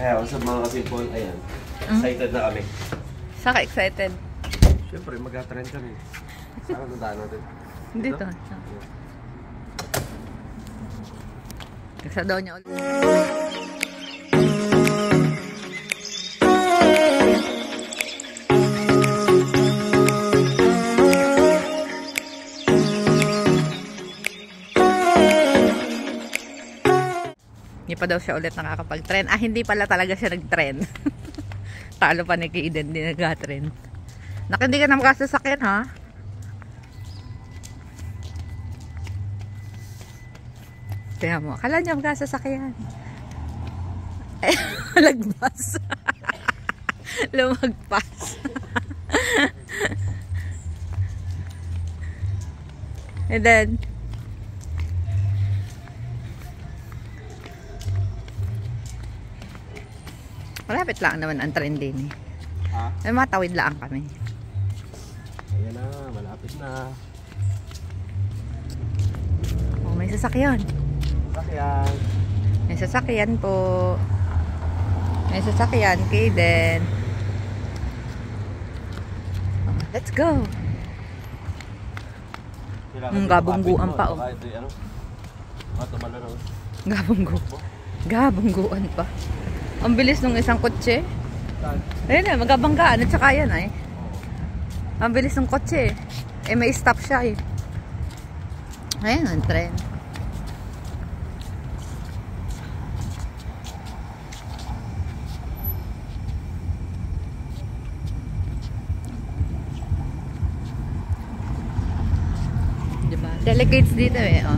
Kaya sa mga kasimpon, ayan. Excited na kami. Saka excited? Siyempre, mag-trend kami. Saan ang daan natin? Dito. Sa daw niya ulit. Hindi pa daw siya ulit nakakapag-trend. Ah, hindi pala talaga siya nag-trend. Talo pa ni Kaden, hindi nag-trend. Hindi ka na makasasakyan, ha? Kaya mo, akala niya makasasakyan. Eh, lagpas. Lumagpas. And then, malapit lang naman ang trend din eh. Ha? May matawid lang kami. Ayan na, malapit na. Oh, may sasakyan. Sasakyan. May sasakyan po. May sasakyan, Kaden. Oh, let's go. Gabungguan pa oh. Gabungguan pa. Ang bilis ng isang kotse. Ayun na, magabanggaan at saka yan ay. Ang bilis ng kotse eh. Eh may stop siya eh. Ayun ang tren. Diba? Delicates dito eh. Oh.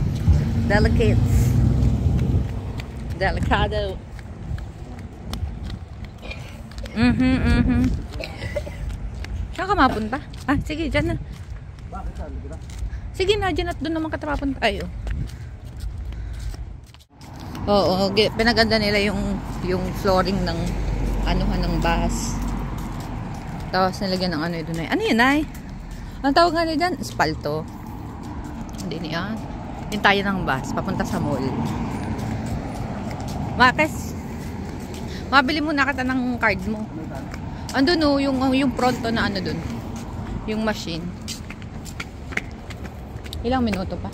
Delicates. Delicado. Saan ka mapunta? Ah, sige, dyan na. Bakit saan? Sige na, dyan at doon naman ka mapunta tayo. Oo, pinaganda nila yung flooring ng anuhan ng bus. Tapos nilagyan ng ano yun ay. Ano yun ay? Ang tawag nga nila dyan? Espalto. Hindi niya. Yung tayo ng bus, papunta sa mall. Makes, mabili muna kita ng card mo. Andun o, yung pronto na ano dun. Yung machine. Ilang minuto pa?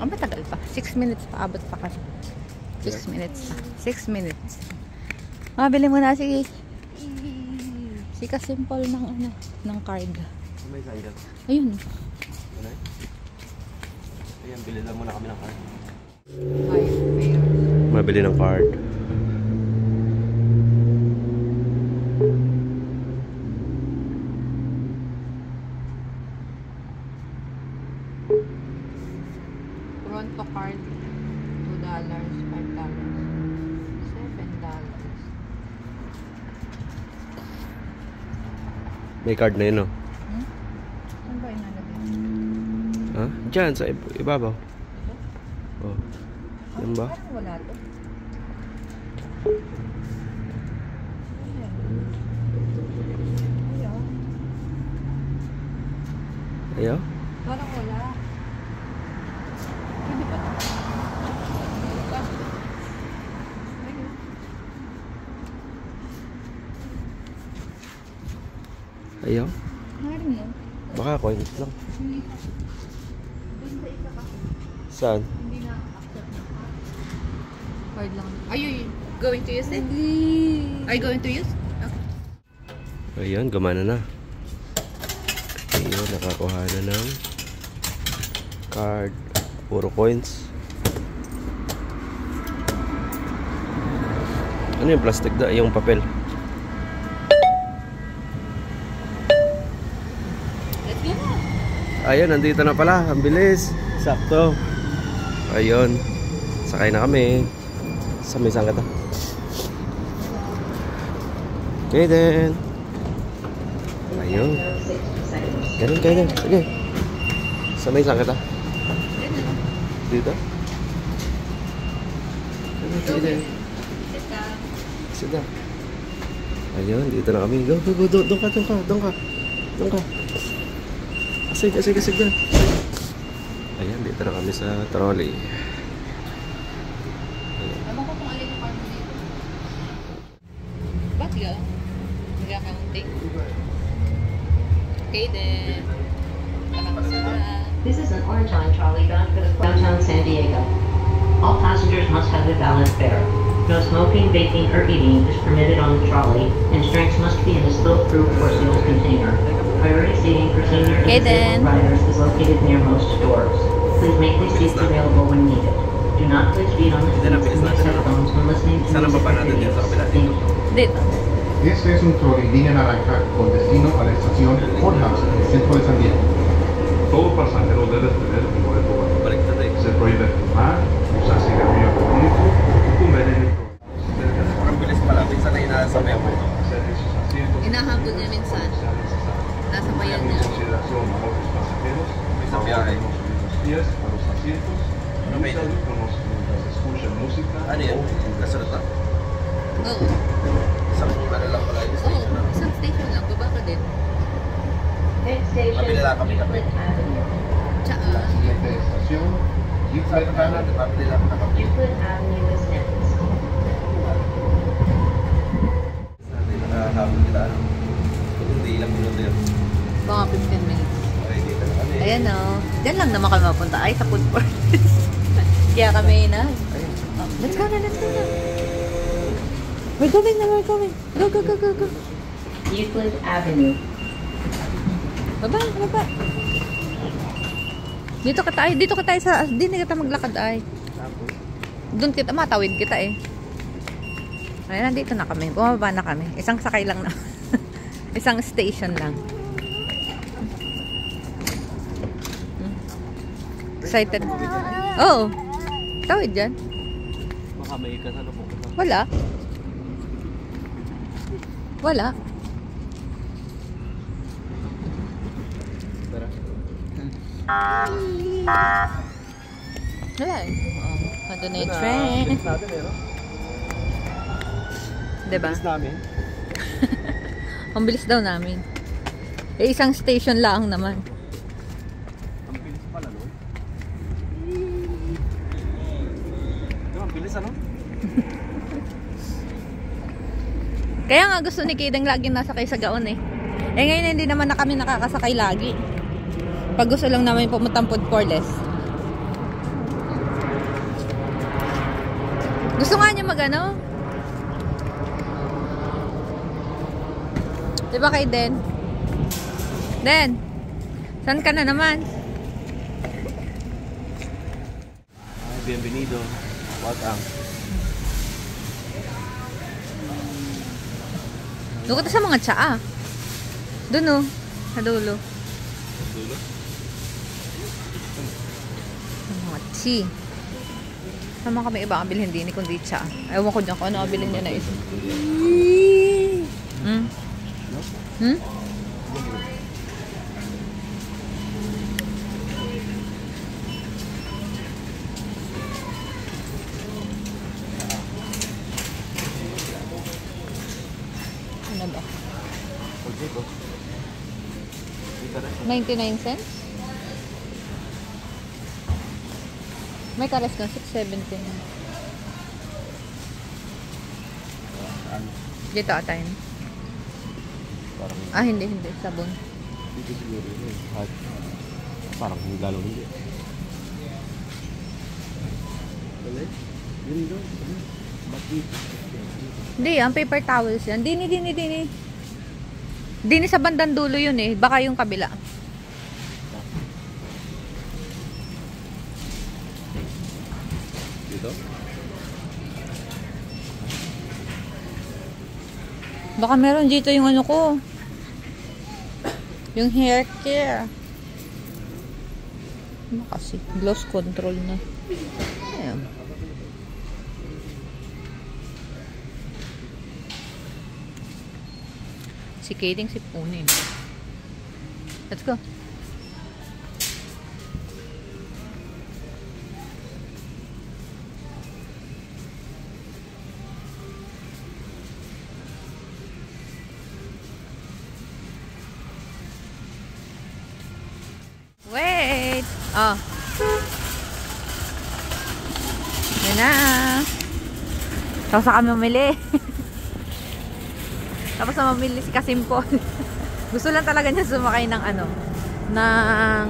Ah, matagal pa. 6 minutes pa. Abot pa kasi. 6 minutes pa. 6 minutes. Mabili muna, sige. Sika simple ng ano, ng card. May sign dyan. Ayun. Ayan, bili lang muna kami ng card. Ay, mabili ng card. Pronto card. $2, $5, $7. May card na yun, no? Saan ba inalagay? Ha? Diyan, sa ibabaw. Oh. Yan ba? Parang wala to. Ayaw? Parang wala. Pwede ba ito? Ayaw? Marin mo. Baka coins lang. Saan? Hindi na accept na card lang. Are you going to use it? Are you going to use? Okay. Ayan, gumana na. Ayun, nakakuha na ng card. Puro coins. Ano yung plastic da? Yung papel. Let's go na. Ayun, nandito na pala. Ang bilis. Sakto. Ayun. Sakay na kami. Sa may sangkata. Okay then. Ayun. Ganun kayo din. Sige. Sa may sangkata. Dito. Okay then. Sit down. Ayun, dito na kami. Go, go, go. Doon ka, doon ka. Doon ka. Doon ka. Asig, asig, asig doon. Ayan, dito na kami sa trolley. Ewan ko kung alin yung card mo dito. Sige, oh. Sige, counting. Okay, then. This is an Orange Line trolley bound for the downtown San Diego. All passengers must have a valid fare. No smoking, vaping, or eating is permitted on the trolley, and drinks must be in a spill-proof or sealed container. Priority seating for senior and disabled riders is located near most doors. Please make these seats available when needed. Do not place feet on the seats and use headphones when listening to music or videos. Thank you. Dito. Este es un trolley línea naranja con destino a la estación Courthouse en el centro de San Diego. Todo pasajero debe tener un boleto válido. Se prohíbe fumar, usar cigarrillo electrónico o comer en el trolley. Ang bilis pala, minsan na inaasabay ako. Hinahabol niya minsan. Nasa bayan niya. May sa biyahe. Ano may ito? Ano yan? Kasunod na? Oo. Isang ano lang pala yung Oo, station na. isang station lang. Baba ka din. Next station Mabili lang kami kape. Euclid Avenue. Tsaka. Siguiente estación, Euclid Avenue. Mabili lang kami. Euclid Avenue is next. Nakahabol kita ano. Hindi ilang minuto yun. Mga 15 minutes. Okay, dito na kami. Ayan o. Diyan lang naman kami mapunta. Ay, sa food court. Kaya kami na. Oh, let's go na, let's go na. We're going na, we're going. Go, go, go, go, go. Euclid Avenue. Baba, baba. Dito ka tayo sa, di na kita maglakad ay. Doon kita, matawid kita eh. Ay, nandito na kami. Bumaba na kami. Isang sakay lang na. Isang station lang. Excited. Oo. Tawid dyan. Baka may kasalubong ka. Wala. Wala. Tara. Wala eh. Oh, ando na yung train. Bilis natin eh, no? Diba? Bilis namin. Ang bilis daw namin. Eh, isang station lang naman. Ang bilis pala, no? Ang bilis, ano? Kaya nga gusto ni Kideng lagi nasakay sa gaon eh. Eh ngayon hindi naman na kami nakakasakay lagi. Pag gusto lang namin pumunta food portless. Gusto nga niya magano? Diba kay Den? Den, saan ka na naman? Bienvenido. Welcome. Doon ka sa mga tsaa. Doon oh, sa dulo. Dulo? Mga tea. Sama kami iba ang bilhin din kundi tsaa. Ewan ko dyan kung ano ang bilhin niya na isa. Hmm? Hmm? Ano ba? Dito. Dito na. 99 cents? May kalas ka, 6.70 na. Ano? Dito ata yun. Parang Ah, hindi. Sabon. dito siguro yun eh. Parang lalo hindi. Wala eh. Yun doon. Bakit? Hindi, ang paper towels yan. Dini. Dini sa bandang dulo yun eh. Baka yung kabila. Dito? Baka meron dito yung ano ko. Yung hair care. Ano kasi? Gloss control na. Ayan. Si Kading sipunin. Let's go. Wait! Oh. Yan na. Saan kami mamili? Tapos mamili si Kasimpon. Gusto lang talaga niya sumakay ng ano, ng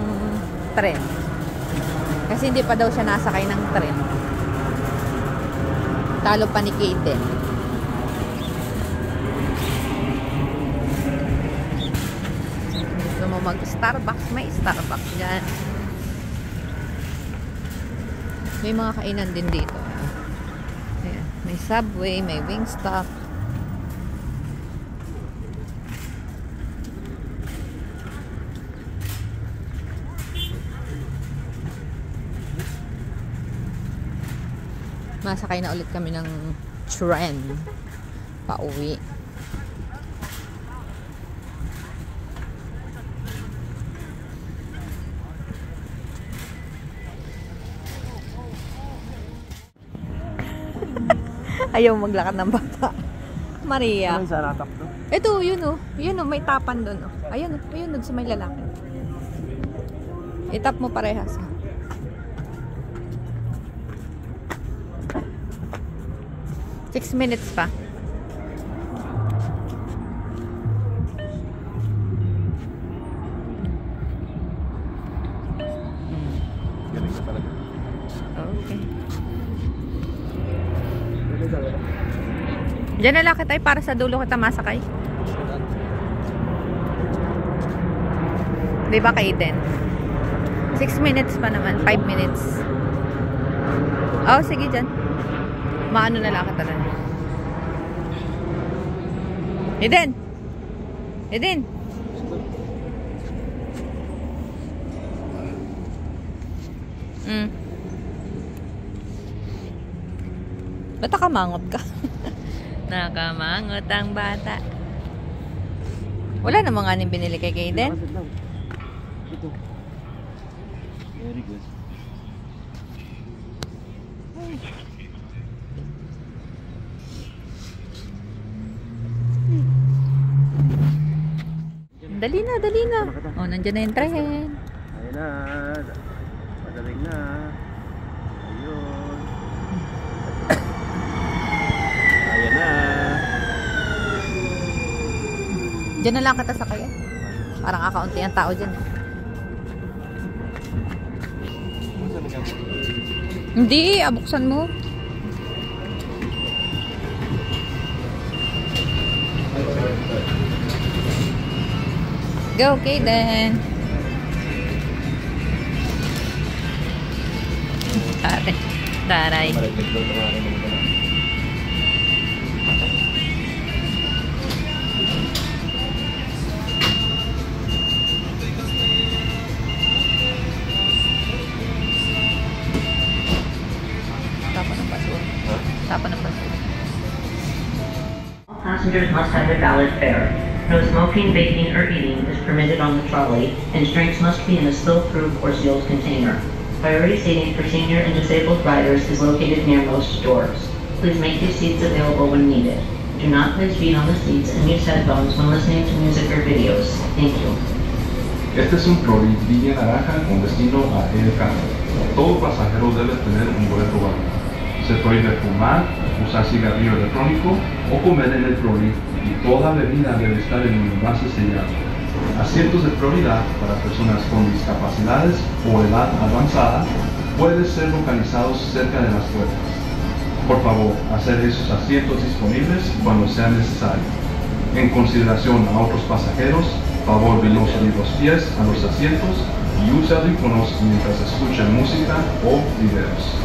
tren. Kasi hindi pa daw siya nasakay ng tren. Talo pa ni Kaden. Gusto mo mag-Starbucks? May Starbucks dyan. May mga kainan din dito. Ayan. May Subway, may Wingstop. Masakay na ulit kami ng tren pauwi. Ayaw maglakad ng bata. Maria. Ano yung sanatap to? Ito, yun oh. Yun oh, may tapan doon oh. Ayun oh, ayun doon sa may lalaki. Itap mo parehas. 6 minutes pa. Galing ka talaga. Okay. Diyan na lakit ay para sa dulo kita masakay. Di ba Kaden? 6 minutes pa naman. 5 minutes. Oh, sige dyan. Maano na lakit talaga. Eden! Eden! Ba't nakamangot ka? Nakamangot ang bata. Wala namang aning binili kay Kaden. Ito. Very good. Dali na, dali na. Oh, nandiyan na yung tren. Ayan na. Madaling na. Ayun. Ayan na. Diyan na lang kita sakay eh. Parang kakaunti ang tao dyan eh. Hindi, abuksan mo. Go, Kaden. Taray. Taray. Tapa ng paso. Tapa ng paso. All passengers must have their valid fare. No smoking, vaping, or eating is permitted on the trolley, and drinks must be in a spill-proof or sealed container. Priority seating for senior and disabled riders is located near most doors. Please make these seats available when needed. Do not place feet on the seats and use headphones when listening to music or videos. Thank you. Este es un trolley línea naranja con destino a El Cajo. Todo pasajero debe tener un boleto válido. Se prohíbe fumar, usar cigarrillo electrónico o comer en el trolley y toda bebida debe estar en un envase sellado. Asientos de prioridad para personas con discapacidades o edad avanzada pueden ser localizados cerca de las puertas. Por favor, hacer esos asientos disponibles cuando sea necesario. En consideración a otros pasajeros, favor de no subir los pies a los asientos y use audífonos mientras escuchan música o videos.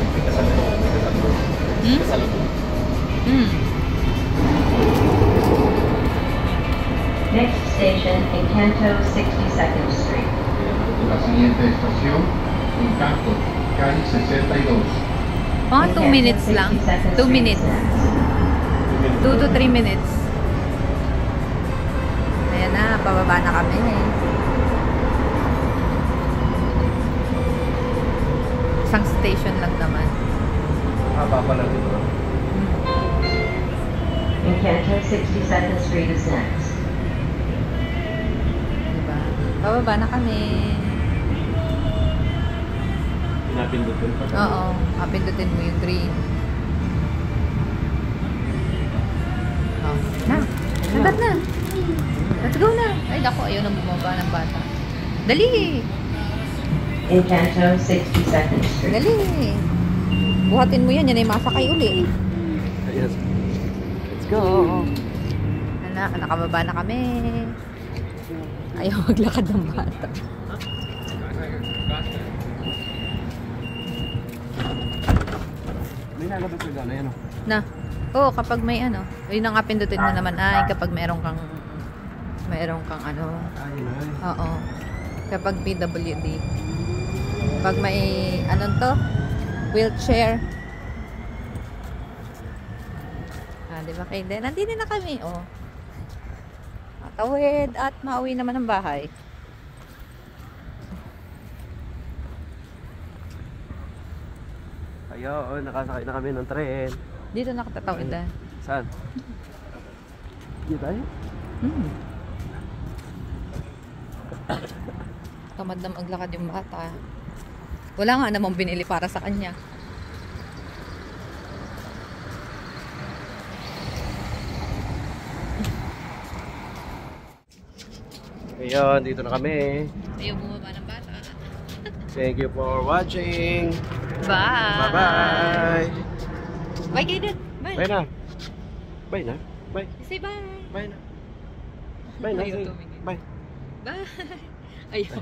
Next station, Encanto 62nd Street. La siguiente estación, Encanto, calle 62. Mga 2 minutes lang. 2 minutes. 2 to 3 minutes. Ayan na, pababa na kami eh. Isang station lang naman. Haba pala dito. Encanto 62nd Street is next. Diba? Pababa na kami. Pinapindutin pa. Oo, pindutin mo yung green. Oh, na, agad na. Ayaw nang bumaba ng bata. Dali! Encanto 62nd Street. Dali! Buhatin mo yan. Yan ay masakay uli. Ayan. Let's go! Nakababa na kami. Ayaw maglakad ng bata. May nalabas na gano'n, yan o. Na. Oo, kapag may ano. Yun ang pindutin mo naman ay kapag meron kang ano. Ayun ay. Oo. Kapag PWD. Pag may ano to? Wheelchair. Di ba kayo din? Nandito na kami, oh. Tawid at mauwi naman ng bahay. Ayun, nakasakay na kami ng tren. Dito nakatatawid na. Saan? Dito tayo? Tamad na maglakad yung bata. Wala nga namang binili para sa kanya. Ayun, dito na kami. Ayaw bumaba ng bata. Thank you for watching. Bye! Bye-bye! Bye, Kaden! Bye! Bye na! Bye na! Bye! Say bye! Bye na! Bye na! Ayaw Say tumingin. bye! Bye! Ayaw.